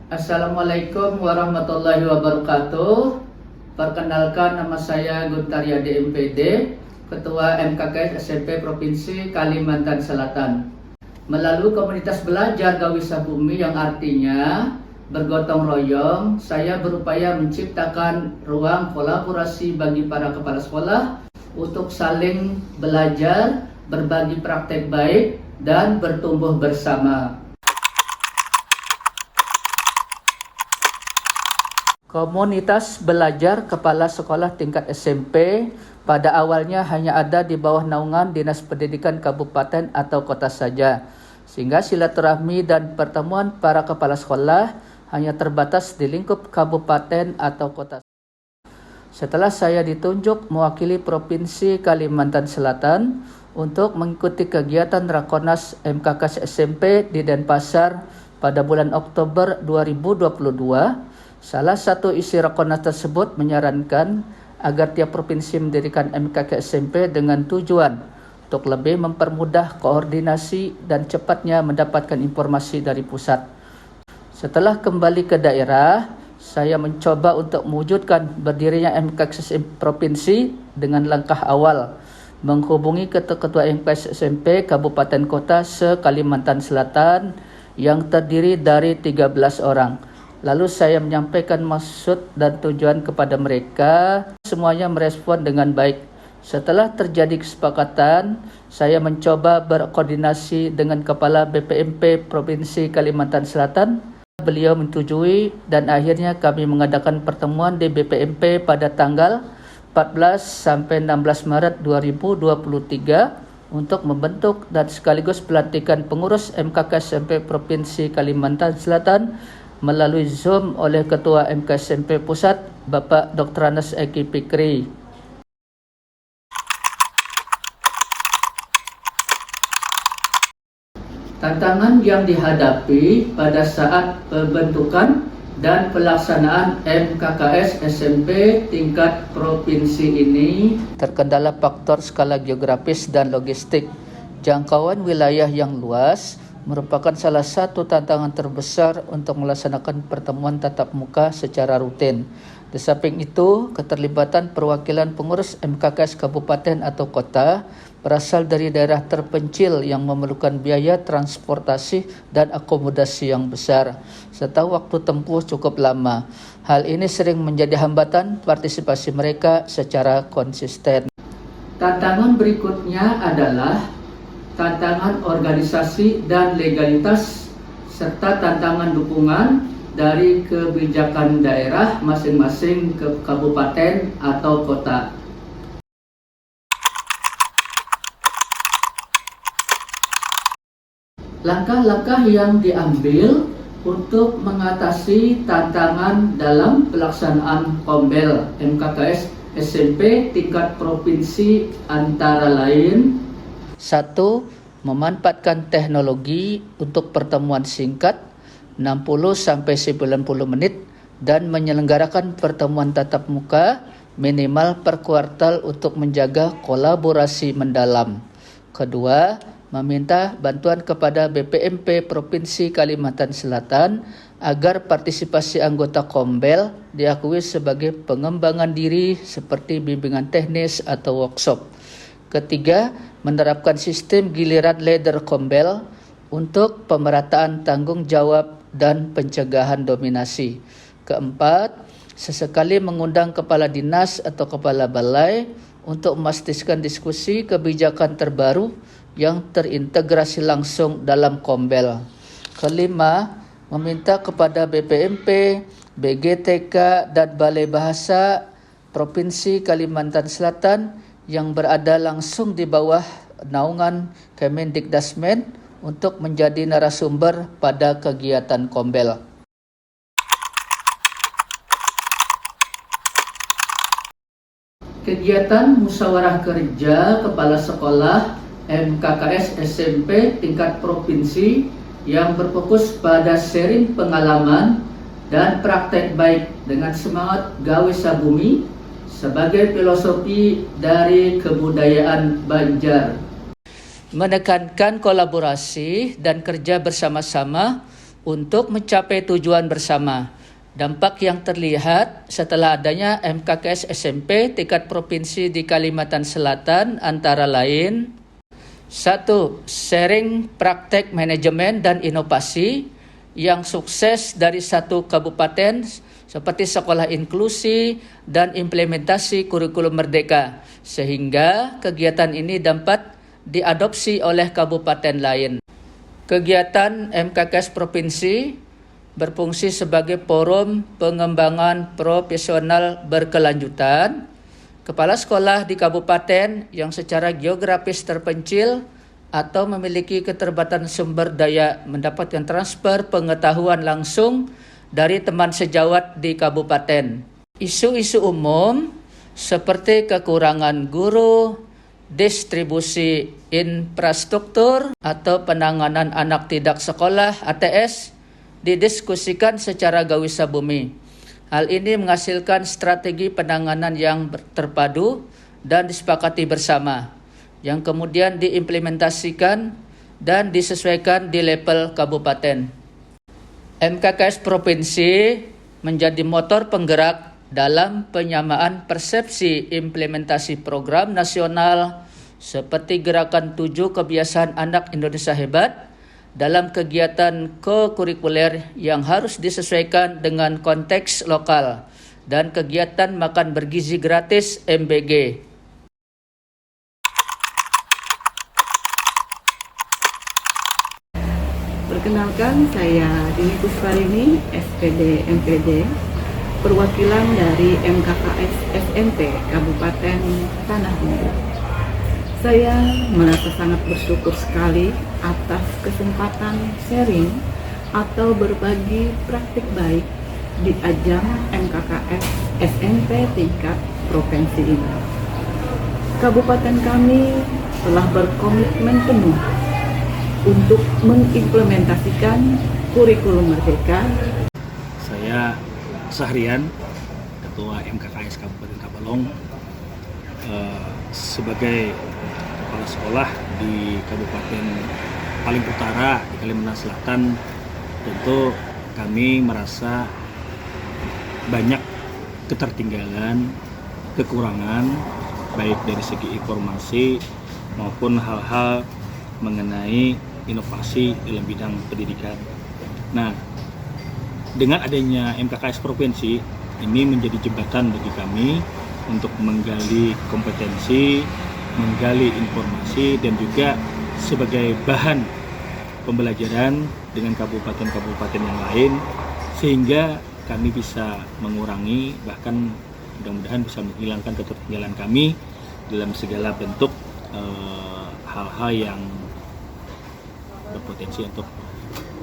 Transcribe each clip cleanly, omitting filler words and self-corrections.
Assalamualaikum warahmatullahi wabarakatuh. Perkenalkan, nama saya Guntaryadi MPD, Ketua MKKS SMP Provinsi Kalimantan Selatan. Melalui komunitas belajar Gawisa Bumi yang artinya bergotong royong, saya berupaya menciptakan ruang kolaborasi bagi para kepala sekolah untuk saling belajar, berbagi praktek baik, dan bertumbuh bersama. Komunitas belajar kepala sekolah tingkat SMP pada awalnya hanya ada di bawah naungan Dinas Pendidikan Kabupaten atau kota saja, sehingga silaturahmi dan pertemuan para kepala sekolah hanya terbatas di lingkup kabupaten atau kota. Setelah saya ditunjuk mewakili Provinsi Kalimantan Selatan untuk mengikuti kegiatan Rakornas MKKS SMP di Denpasar pada bulan Oktober 2022, salah satu isi Rakornas tersebut menyarankan agar tiap provinsi mendirikan MKKS SMP dengan tujuan untuk lebih mempermudah koordinasi dan cepatnya mendapatkan informasi dari pusat. Setelah kembali ke daerah, saya mencoba untuk mewujudkan berdirinya MKKS provinsi dengan langkah awal menghubungi ketua MKKS SMP Kabupaten Kota se-Kalimantan Selatan yang terdiri dari 13 orang. Lalu saya menyampaikan maksud dan tujuan kepada mereka. Semuanya merespon dengan baik. Setelah terjadi kesepakatan, saya mencoba berkoordinasi dengan Kepala BPMP Provinsi Kalimantan Selatan. Beliau menyetujui dan akhirnya kami mengadakan pertemuan di BPMP pada tanggal 14 sampai 16 Maret 2023 untuk membentuk dan sekaligus pelantikan pengurus MKKS SMP Provinsi Kalimantan Selatan melalui Zoom oleh Ketua MKKS SMP Pusat, Bapak Dr. Anas Eki Fikri. Tantangan yang dihadapi pada saat pembentukan dan pelaksanaan MKKS SMP tingkat provinsi ini terkendala faktor skala geografis dan logistik. Jangkauan wilayah yang luas merupakan salah satu tantangan terbesar untuk melaksanakan pertemuan tatap muka secara rutin. Di samping itu, keterlibatan perwakilan pengurus MKKS kabupaten atau kota berasal dari daerah terpencil yang memerlukan biaya transportasi dan akomodasi yang besar, serta waktu tempuh cukup lama. Hal ini sering menjadi hambatan partisipasi mereka secara konsisten. Tantangan berikutnya adalah tantangan organisasi dan legalitas, serta tantangan dukungan dari kebijakan daerah masing-masing ke kabupaten atau kota. Langkah-langkah yang diambil untuk mengatasi tantangan dalam pelaksanaan Kombel MKKS SMP tingkat provinsi antara lain: 1. Memanfaatkan teknologi untuk pertemuan singkat 60-90 menit dan menyelenggarakan pertemuan tatap muka minimal per kuartal untuk menjaga kolaborasi mendalam. Kedua, meminta bantuan kepada BPMP Provinsi Kalimantan Selatan agar partisipasi anggota Kombel diakui sebagai pengembangan diri seperti bimbingan teknis atau workshop. Ketiga, menerapkan sistem giliran leader Kombel untuk pemerataan tanggung jawab dan pencegahan dominasi. Keempat, sesekali mengundang kepala dinas atau kepala balai untuk memastikan diskusi kebijakan terbaru yang terintegrasi langsung dalam Kombel. Kelima, meminta kepada BPMP, BGTK, dan Balai Bahasa Provinsi Kalimantan Selatan yang berada langsung di bawah naungan Kemendikdasmen untuk menjadi narasumber pada kegiatan Kombel. Kegiatan musyawarah kerja kepala sekolah MKKS SMP tingkat provinsi yang berfokus pada sharing pengalaman dan praktek baik dengan semangat Gawisa Bumi sebagai filosofi dari kebudayaan Banjar. Menekankan kolaborasi dan kerja bersama-sama untuk mencapai tujuan bersama. Dampak yang terlihat setelah adanya MKKS SMP tingkat provinsi di Kalimantan Selatan antara lain: 1. Sharing praktek manajemen dan inovasi yang sukses dari satu kabupaten seperti sekolah inklusi dan implementasi kurikulum merdeka, sehingga kegiatan ini dapat diadopsi oleh kabupaten lain. Kegiatan MKKS Provinsi berfungsi sebagai forum pengembangan profesional berkelanjutan. Kepala sekolah di kabupaten yang secara geografis terpencil atau memiliki keterbatasan sumber daya mendapatkan transfer pengetahuan langsung dari teman sejawat di kabupaten. Isu-isu umum seperti kekurangan guru, distribusi infrastruktur, atau penanganan anak tidak sekolah ATS didiskusikan secara gawisa bumi. Hal ini menghasilkan strategi penanganan yang terpadu dan disepakati bersama, yang kemudian diimplementasikan dan disesuaikan di level kabupaten. MKKS Provinsi menjadi motor penggerak dalam penyamaan persepsi implementasi program nasional seperti Gerakan 7 Kebiasaan Anak Indonesia Hebat dalam kegiatan kokurikuler yang harus disesuaikan dengan konteks lokal dan kegiatan makan bergizi gratis MBG. Perkenalkan, saya Dini Pusparini, SPD MPD, perwakilan dari MKKS SMP Kabupaten Tanah Bumbu. Saya merasa sangat bersyukur sekali atas kesempatan sharing atau berbagi praktik baik di ajang MKKS SMP tingkat provinsi ini. Kabupaten kami telah berkomitmen penuh untuk mengimplementasikan kurikulum merdeka. Saya Sahrian, Ketua MKKS Kabupaten Tabalong, sebagai kepala sekolah di Kabupaten paling utara di Kalimantan Selatan. Tentu kami merasa banyak ketertinggalan, kekurangan baik dari segi informasi maupun hal-hal mengenai inovasi dalam bidang pendidikan. Nah, dengan adanya MKKS Provinsi ini menjadi jembatan bagi kami untuk menggali kompetensi, menggali informasi, dan juga sebagai bahan pembelajaran dengan kabupaten-kabupaten yang lain, sehingga kami bisa mengurangi, bahkan mudah-mudahan bisa menghilangkan ketertinggalan kami dalam segala bentuk hal-hal yang berpotensi untuk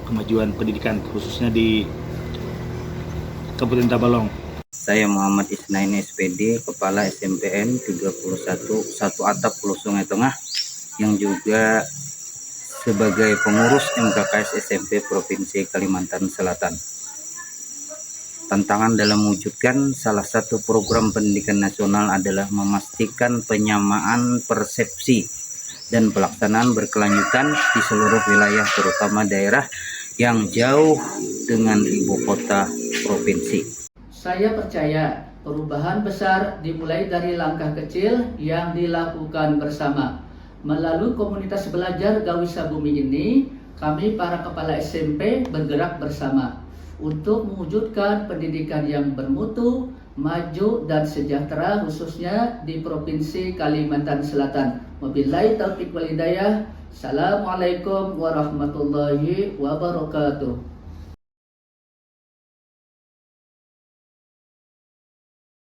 kemajuan pendidikan, khususnya di Kabupaten Tabalong. Saya Muhammad Isnaini SPD, Kepala SMPN 31 Satu Atap Pulau Sungai Tengah, yang juga sebagai pengurus MKKS SMP Provinsi Kalimantan Selatan. Tantangan dalam mewujudkan salah satu program pendidikan nasional adalah memastikan penyamaan persepsi dan pelaksanaan berkelanjutan di seluruh wilayah, terutama daerah yang jauh dengan ibu kota provinsi. Saya percaya perubahan besar dimulai dari langkah kecil yang dilakukan bersama. Melalui komunitas belajar Gawisa Bumi ini, kami para kepala SMP bergerak bersama untuk mewujudkan pendidikan yang bermutu, maju dan sejahtera, khususnya di Provinsi Kalimantan Selatan. Wabillahi taufiq wal hidayah. Assalamualaikum warahmatullahi wabarakatuh.